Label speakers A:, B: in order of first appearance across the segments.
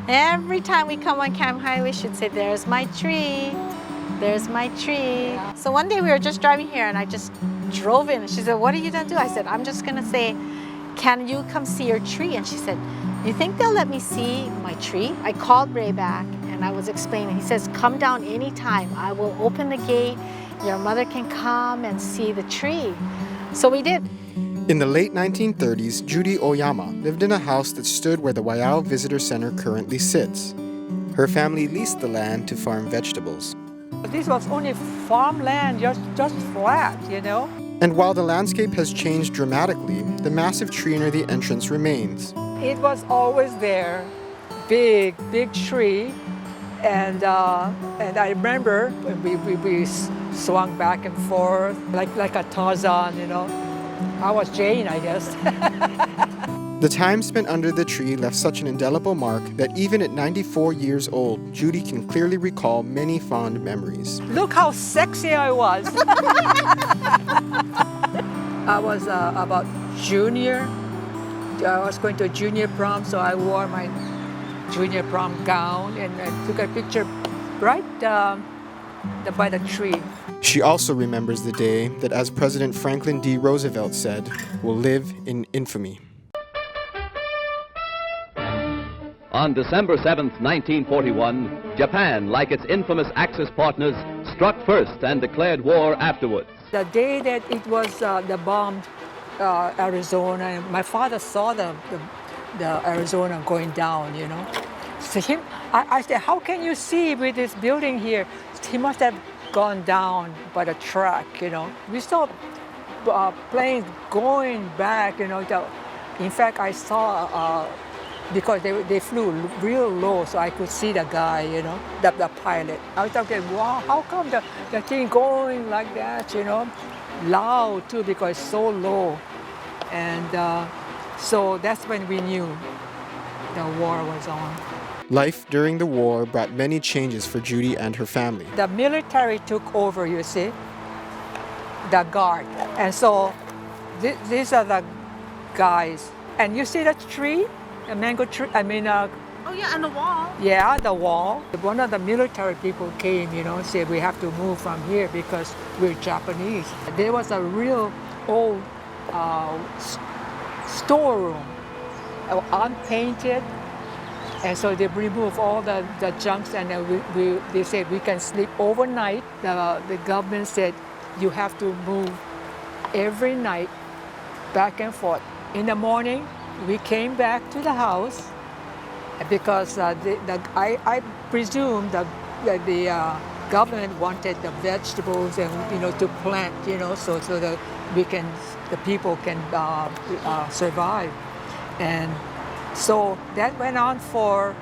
A: Every time we come on Camp Highway, she'd say, there's my tree, there's my tree. Yeah. So one day we were just driving here and I just drove in. She said, what are you gonna do? I said, I'm just gonna say, can you come see your tree? And she said, you think they'll let me see my tree? I called Rei back and I was explaining. He says, come down anytime. I will open the gate. Your mother can come and see the tree. So we did.
B: In the late 1930s, Judy Oyama lived in a house that stood where the Waiau Visitor Center currently sits. Her family leased the land to farm vegetables.
C: This was only farmland, just flat, you know.
B: And while the landscape has changed dramatically, the massive tree near the entrance remains.
C: It was always there, big tree. And I remember when we swung back and forth like a Tarzan, you know. I was Jane, I guess.
B: The time spent under the tree left such an indelible mark that even at 94 years old, Judy can clearly recall many fond memories.
C: Look how sexy I was. I was about junior. I was going to a junior prom, so I wore my junior prom gown and I took a picture right by the tree.
B: She also remembers the day that, as President Franklin D. Roosevelt said, will live in infamy.
D: On December 7th, 1941, Japan, like its infamous Axis partners, struck first and declared war afterwards.
C: The day that it was the bombed Arizona, my father saw the Arizona going down, you know. So I said, how can you see with this building here? He must have gone down by the track, you know. We saw planes going back, you know. In fact, I saw, because they flew real low, so I could see the guy, you know, the pilot. I was thinking, wow, how come the thing going like that, you know? Loud too, because it's so low. And so that's when we knew the war was on.
B: Life during the war brought many changes for Judy and her family.
C: The military took over, you see, the guard. And so these are the guys. And you see that tree, the mango tree,
A: oh yeah, and the wall.
C: Yeah, the wall. One of the military people came, you know, and said we have to move from here because we're Japanese. There was a real old storeroom, unpainted. And so they removed all the junks and they said we can sleep overnight. The government said you have to move every night back and forth. In the morning, we came back to the house because I presume the government wanted the vegetables and, you know, to plant, you know, so that the people can survive. And so that went on for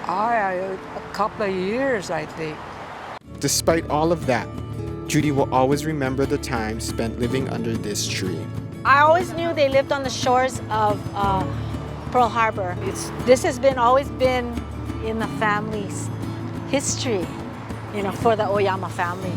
C: a couple of years, I think.
B: Despite all of that, Judy will always remember the time spent living under this tree.
A: I always knew they lived on the shores of Pearl Harbor. This has always been in the family's history, you know, for the Oyama family.